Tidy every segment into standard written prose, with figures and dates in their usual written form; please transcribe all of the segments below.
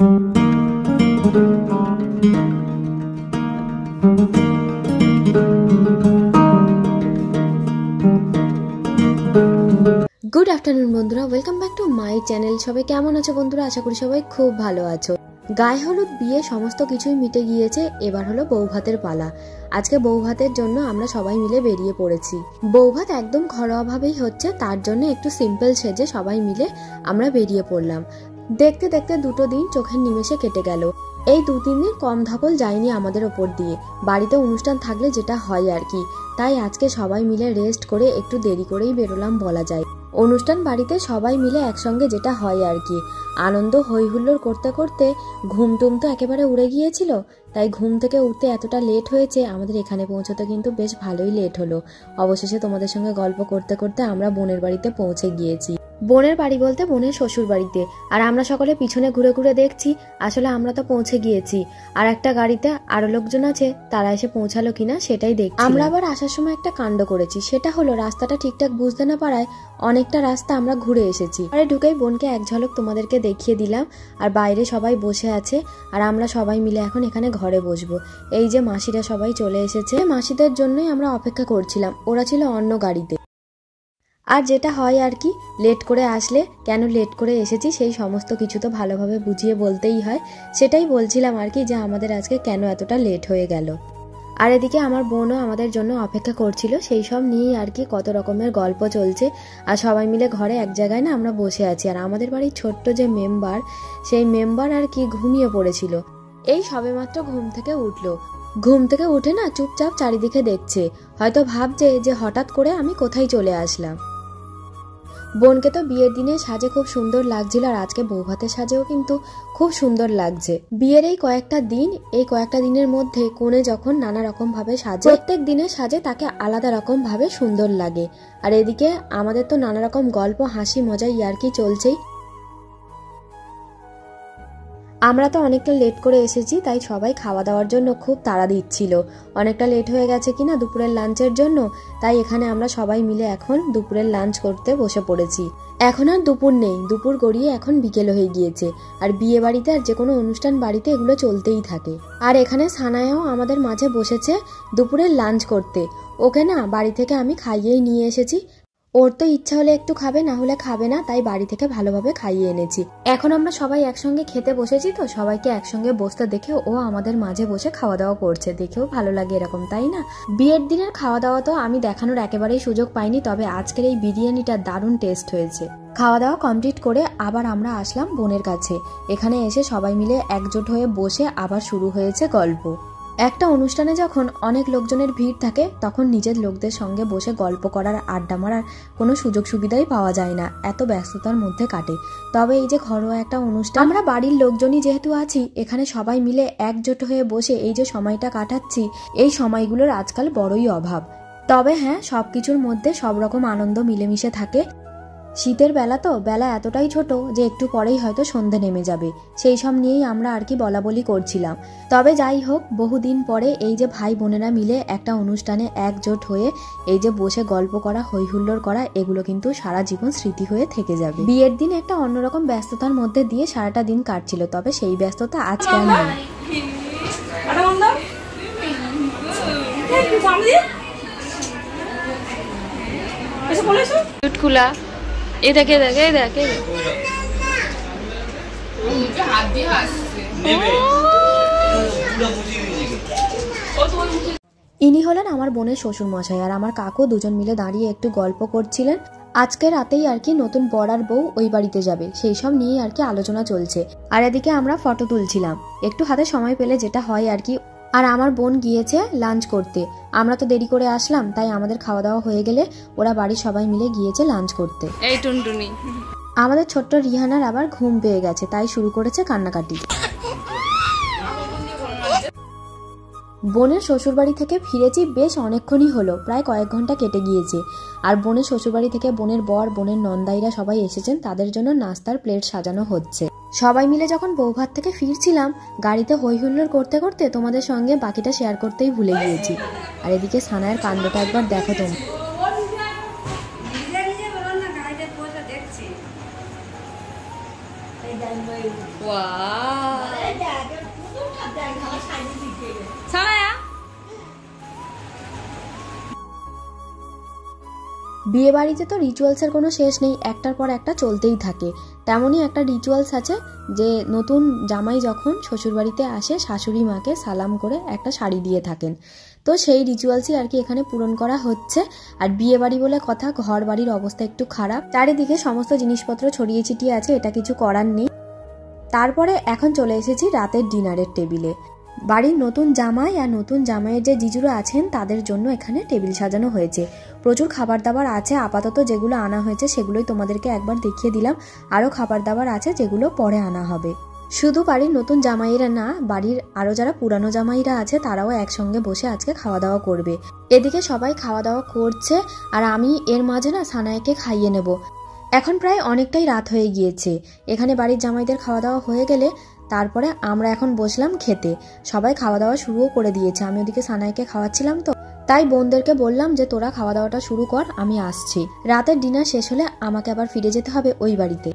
Good afternoon বন্ধুরা, welcome back to my channel. সবাই কেমন আছো বন্ধুরা? আশা করি সবাই খুব ভালো আছো। গায়ে হলুদ বিয়ে সমস্ত কিছুই মিটে গিয়েছে, এবার হলো বৌভাতের পালা। আজকে বৌভাতের জন্য আমরা সবাই মিলে বেরিয়ে পড়েছি। বৌভাত একদম ঘরোয়াভাবেই হচ্ছে, তার জন্য একটু সিম্পল সেজে সবাই মিলে আমরা বেরিয়ে পড়লাম। দেখতে দেখতে দুটো দিন চোখের নিমেষে কেটে গেল। এই 2-3 দিন কম ধকল যায়নি আমাদের ওপর দিয়ে। বাড়িতে অনুষ্ঠান থাকলে যেটা হয় আর কি, তাই আজকে সবাই মিলে রেস্ট করে একটু দেরি করেই বেরোলাম বলা যায়। অনুষ্ঠান বাড়িতে সবাই মিলে একসঙ্গে যেটা হয় আর কি, আনন্দ হই হুল্লোড় করতে করতে ঘুমটুম তো একেবারে উড়ে গিয়েছিল। তাই ঘুম থেকে উঠতে এতটা লেট হয়েছে, আমাদের এখানে পৌঁছতে কিন্তু বেশ ভালোই লেট হলো। অবশেষে তোমাদের সঙ্গে গল্প করতে করতে আমরা বোনের বাড়িতে পৌঁছে গিয়েছি। বোনের বাড়ি বলতে বোনের শ্বশুর বাড়িতে। আর আমরা সকলে পিছনে ঘুরে ঘুরে দেখছি, আসলে আমরা তো পৌঁছে গিয়েছি, আর একটা গাড়িতে আরো লোকজন আছে, তারা এসে পৌঁছালো কিনা সেটাই দেখছি। আমরা আবার আসার সময় একটা কাণ্ড করেছি, সেটা হলো রাস্তাটা ঠিকঠাক বুঝতে না পারায় অনেকটা রাস্তা আমরা ঘুরে এসেছি। আরে ঢুকেই বোনকে এক ঝলক তোমাদেরকে দেখিয়ে দিলাম। আর বাইরে সবাই বসে আছে, আর আমরা সবাই মিলে এখন এখানে ঘরে বসবো। এই যে মাসিরা সবাই চলে এসেছে, মাসিদের জন্যই আমরা অপেক্ষা করছিলাম, ওরা ছিল অন্য গাড়িতে। আর যেটা হয় আর কি, লেট করে আসলে কেন লেট করে এসেছি সেই সমস্ত কিছু তো ভালোভাবে বুঝিয়ে বলতেই হয়। সেটাই বলছিলাম আর কি, যে আমাদের আজকে কেন এতটা লেট হয়ে গেল। আর এদিকে আমার বোনও আমাদের জন্য অপেক্ষা করছিল, সেই সব নিয়েই আর কি কত রকমের গল্প চলছে। আর সবাই মিলে ঘরে এক জায়গায় না আমরা বসে আছি। আর আমাদের বাড়ির ছোট্ট যে মেম্বার, সেই মেম্বার আর কি ঘুমিয়ে পড়েছিল। এই সবেমাত্র ঘুম থেকে উঠলো। ঘুম থেকে উঠে না চুপচাপ চারিদিকে দেখছে, হয়তো ভাবছে যে হঠাৎ করে আমি কোথায় চলে আসলাম। বোনকে তো বিয়ের দিনে সাজে খুব সুন্দর লাগছিল, আর আজকে বৌভাতের সাজেও কিন্তু খুব সুন্দর লাগছে। বিয়ের এই কয়েকটা দিনের মধ্যে কোণে যখন নানা রকম ভাবে সাজে, প্রত্যেক দিনের সাজে তাকে আলাদা রকম ভাবে সুন্দর লাগে। আর এদিকে আমাদের তো নানা রকম গল্প, হাসি, মজা, ইয়ার্কি চলছেই। আমরা তো অনেকটা লেট করে এসেছি, তাই সবাই খাওয়া দাওয়ার জন্য খুব তাড়া দিচ্ছিল। অনেকটা লেট হয়ে গেছে কিনা দুপুরের লাঞ্চের জন্য, তাই এখানে আমরা সবাই মিলে এখন দুপুরের লাঞ্চ করতে বসে পড়েছি। এখন আর দুপুর নেই, দুপুর গড়িয়ে এখন বিকেল হয়ে গিয়েছে। আর বিয়ে বাড়িতে আর যে কোনো অনুষ্ঠান বাড়িতে এগুলো চলতেই থাকে। আর এখানে সানায়াও আমাদের মাঝে বসেছে দুপুরের লাঞ্চ করতে। ওকে না বাড়ি থেকে আমি খাইয়েই নিয়ে এসেছি। ওর তো ইচ্ছা হলে একটু খাবে, না হলে খাবে না, তাই বাড়ি থেকে ভালোভাবে খাইয়ে এনেছি। এখন আমরা সবাই একসঙ্গে খেতে বসেছি, তো সবাইকে একসঙ্গে বসতে দেখে ও আমাদের মাঝে বসে খাওয়া দাওয়া করছে, দেখেও ভালো লাগে এরকম, তাই না? বিয়ের দিনের খাওয়া দাওয়া তো আমি দেখানোর একেবারেই সুযোগ পাইনি, তবে আজকের এই বিরিয়ানিটা দারুণ টেস্ট হয়েছে। খাওয়া দাওয়া কমপ্লিট করে আবার আমরা আসলাম বোনের কাছে। এখানে এসে সবাই মিলে একজোট হয়ে বসে আবার শুরু হয়েছে গল্প। একটা অনুষ্ঠানে যখন অনেক লোকজনের ভিড় থাকে, তখন নিজের লোকদের সঙ্গে বসে গল্প করার, আড্ডা মারার কোনো সুযোগ সুবিধাই পাওয়া যায় না, এত ব্যস্ততার মধ্যে কাটে। তবে এই যে ঘরোয়া একটা অনুষ্ঠান, আমরা বাড়ির লোকজনই যেহেতু আছি, এখানে সবাই মিলে একজোট হয়ে বসে এই যে সময়টা কাটাচ্ছি, এই সময়গুলোর আজকাল বড়ই অভাব। তবে হ্যাঁ, সবকিছুর মধ্যে সব রকম আনন্দ মিলেমিশে থাকে। শীতের বেলা তো, বেলা এতটাই ছোট যে একটু পরেই হয়তো সন্ধে নেমে যাবে, সেই সব নিয়েই আমরা আর কি বলা বলি করছিলাম। তবে যাই হোক, বহুদিন পরে এই যে ভাই বোনেরা মিলে একটা অনুষ্ঠানে একজোট হয়ে এই যে বসে গল্প করা, হই হুল্লোড় করা, এগুলো কিন্তু সারা জীবন স্মৃতি হয়ে থেকে যাবে। বিয়ের দিন একটা অন্যরকম ব্যস্ততার মধ্যে দিয়ে সারাটা দিন কাটছিল, তবে সেই ব্যস্ততা আজকে আর নেই। খোলা এই দেখে দেখে দেখে ইনি হলেন আমার বোনের শ্বশুর মশাই, আর আমার কাকু দুজন মিলে দাঁড়িয়ে একটু গল্প করছিলেন। আজকে রাতেই আর কি নতুন বর আর বউ ওই বাড়িতে যাবে, সেই সব নিয়েই আর কি আলোচনা চলছে। আর এদিকে আমরা ফটো তুলছিলাম, একটু হাতে সময় পেলে যেটা হয় আর কি। আর আমার বোন গিয়েছে লাঞ্চ করতে, আমরা তো দেরি করে আসলাম, তাই আমাদের খাওয়া দাওয়া হয়ে গেলে ওরা বাড়ির সবাই মিলে গিয়েছে লাঞ্চ করতে। এই টুনটুনি আমাদের ছোট্ট রিহানার আবার ঘুম পেয়ে গেছে, তাই শুরু করেছে কান্নাকাটি। বোনের শ্বশুরবাড়ি থেকে ফিরেছি বেশ অনেকক্ষণই হলো, প্রায় কয়েক ঘন্টা কেটে গিয়েছে। আর বোনের শ্বশুরবাড়ি থেকে বোনের বর, বোনের নন্দাইরা সবাই এসেছেন, তাদের জন্য নাস্তার প্লেট সাজানো হচ্ছে। সবাই মিলে যখন বৌভাত থেকে ফিরছিলাম, গাড়িতে হই হুল্লোড় করতে করতে তোমাদের সঙ্গে বাকিটা শেয়ার করতেই ভুলে গিয়েছি। আর এদিকে সানায়ের কাণ্ডটা একবার দেখো তোমরা। ওয়াও সানায়া বিয়ে বাড়িতে তো রিচুয়ালসের কোনো শেষ নেই, একটার পর একটা চলতেই থাকে। তেমনই একটা রিচুয়ালস আছে যে নতুন জামাই যখন শ্বশুরবাড়িতে আসে শাশুড়ি মাকে সালাম করে একটা শাড়ি দিয়ে থাকেন। তো সেই রিচুয়ালসই আর কি এখানে পূরণ করা হচ্ছে। আর বিয়ে বাড়ি বলে কথা, ঘর বাড়ির অবস্থা একটু খারাপ, চারিদিকে সমস্ত জিনিসপত্র ছড়িয়ে ছিটিয়ে আছে, এটা কিছু করার নেই। তারপরে এখন চলে এসেছি রাতের ডিনারের টেবিলে। বাড়ির নতুন জামাই আর নতুন জামাইয়ের যে জিজুরা আছেন তাদের জন্য এখানে টেবিল সাজানো হয়েছে। প্রচুর খাবার দাবার আছে, আপাতত যেগুলো আনা হয়েছে সেগুলোই তোমাদেরকে একবার দেখিয়ে দিলাম। আরও খাবার দাবার আছে যেগুলো পরে আনা হবে। শুধু বাড়ির নতুন জামাইরা না, বাড়ির আরও যারা পুরানো জামাইরা আছে তারাও একসঙ্গে বসে আজকে খাওয়া দাওয়া করবে। এদিকে সবাই খাওয়া দাওয়া করছে আর আমি এর মাঝে না সানায়াকে খাইয়ে নেব। এখন প্রায় অনেকটাই রাত হয়ে গিয়েছে। এখানে বাড়ির জামাইদের খাওয়া দাওয়া হয়ে গেলে তারপরে আমরা এখন বসলাম খেতে। সবাই খাওয়া দাওয়া শুরুও করে দিয়েছে। আমি ওদিকে সানাইকে খাওয়াচ্ছিলাম, তো তাই বোনদেরকে বললাম যে তোরা খাওয়া দাওয়াটা শুরু কর, আমি আসছি। রাতের ডিনার শেষ হলে আমাকে আবার ফিরে যেতে হবে ওই বাড়িতে।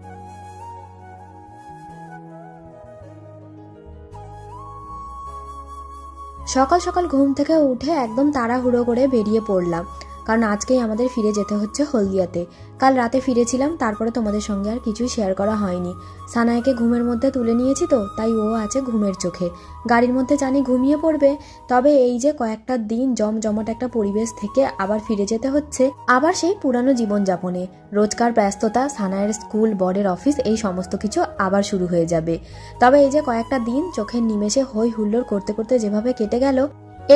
সকাল সকাল ঘুম থেকে উঠে একদম তাড়াহুড়ো করে বেরিয়ে পড়লাম, কারণ আজকেই আমাদের ফিরে যেতে হচ্ছে হলদিয়াতে। কাল রাতে ফিরেছিলাম, তারপরে তোমাদের সঙ্গে আর কিছুই শেয়ার করা হয়নি। সানায়াকে ঘুমের মধ্যে তুলে নিয়েছি, তো তাই ও আছে ঘুমের চোখে। গাড়ির মধ্যে জানি ঘুমিয়ে পড়বে, তবে এই যে কয়েকটা দিন জমজমাট একটা পরিবেশ থেকে আবার ফিরে যেতে হচ্ছে, আবার সেই পুরানো জীবনযাপনে। রোজকার ব্যস্ততা, সানায়ের স্কুল, বরের অফিস, এই সমস্ত কিছু আবার শুরু হয়ে যাবে। তবে এই যে কয়েকটা দিন চোখের নিমেষে হই হুল্লোড় করতে করতে যেভাবে কেটে গেল,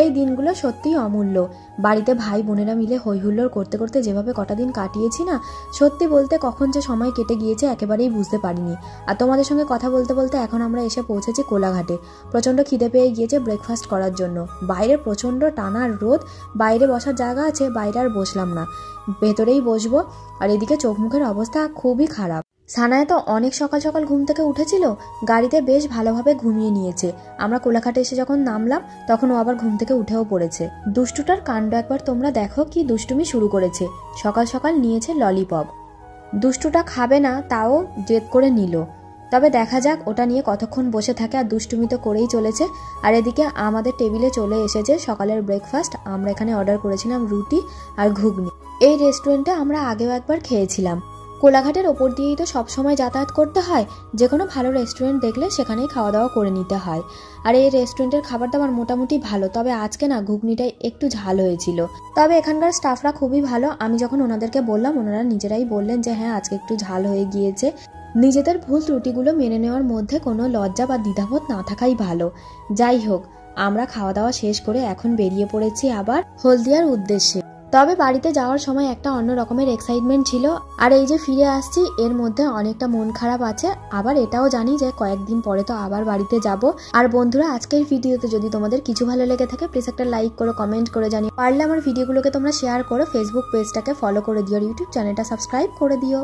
এই দিনগুলো সত্যিই অমূল্য। বাড়িতে ভাই বোনেরা মিলে হই হুল্লোড় করতে করতে যেভাবে কটা দিন কাটিয়েছি না, সত্যি বলতে কখন যে সময় কেটে গিয়েছে একেবারেই বুঝতে পারিনি। আর তোমাদের সঙ্গে কথা বলতে বলতে এখন আমরা এসে পৌঁছেছি কোলাঘাটে। প্রচণ্ড খিদে পেয়ে গিয়েছে ব্রেকফাস্ট করার জন্য। বাইরে প্রচণ্ড টানা রোদ, বাইরে বসার জায়গা আছে, বাইরে আর বসলাম না, ভেতরেই বসবো। আর এদিকে চোখ মুখের অবস্থা খুবই খারাপ। সানায়া তো অনেক সকাল সকাল ঘুম থেকে উঠেছিল, গাড়িতে বেশ ভালোভাবে ঘুমিয়ে নিয়েছে। আমরা কোলাঘাটে এসে যখন নামলাম তখন ও আবার ঘুম থেকে উঠেও পড়েছে। দুষ্টুটার কাণ্ড একবার তোমরা দেখো, কি দুষ্টুমি শুরু করেছে। সকাল সকাল নিয়েছে ললিপপ। দুষ্টুটা খাবে না, তাও জেদ করে নিল। তবে দেখা যাক ওটা নিয়ে কতক্ষণ বসে থাকে, আর দুষ্টুমি তো করেই চলেছে। আর এদিকে আমাদের টেবিলে চলে এসেছে সকালের ব্রেকফাস্ট। আমরা এখানে অর্ডার করেছিলাম রুটি আর ঘুগনি। এই রেস্টুরেন্টে আমরা আগেও একবার খেয়েছিলাম। কোলাঘাটের ওপর দিয়েই তো সবসময় যাতায়াত করতে হয়, যে কোনো ভালো রেস্টুরেন্ট দেখলে সেখানেই খাওয়া দাওয়া করে নিতে হয়। আর এই রেস্টুরেন্টের খাবার দাবার মোটামুটি ভালো, তবে আজকে না ঘুগনিটাই একটু ঝাল হয়েছিল। তবে এখানকার স্টাফরা খুবই ভালো। আমি যখন ওনাদেরকে বললাম, ওনারা নিজেরাই বললেন যে হ্যাঁ আজকে একটু ঝাল হয়ে গিয়েছে। নিজেদের ভুল ত্রুটিগুলো মেনে নেওয়ার মধ্যে কোনো লজ্জা বা দ্বিধাবোধ না থাকাই ভালো। যাই হোক, আমরা খাওয়া দাওয়া শেষ করে এখন বেরিয়ে পড়েছি আবার হলদিয়ার উদ্দেশ্যে। তবে বাড়িতে যাওয়ার সময় একটা অন্য রকমের এক্সাইটমেন্ট ছিল, আর এই যে ফিরে আসছি এর মধ্যে অনেকটা মন খারাপ আছে। আবার এটাও জানি যে কয়েকদিন পরে তো আবার বাড়িতে যাব। আর বন্ধুরা, আজকের ভিডিওতে যদি তোমাদের কিছু ভালো লেগে থাকে প্লিজ একটা লাইক করো, কমেন্ট করে জানিও। পারলে আমার ভিডিওগুলোকে তোমরা শেয়ার করো, ফেসবুক পেজটাকে ফলো করে দিও, ইউটিউব চ্যানেলটা সাবস্ক্রাইব করে দিও।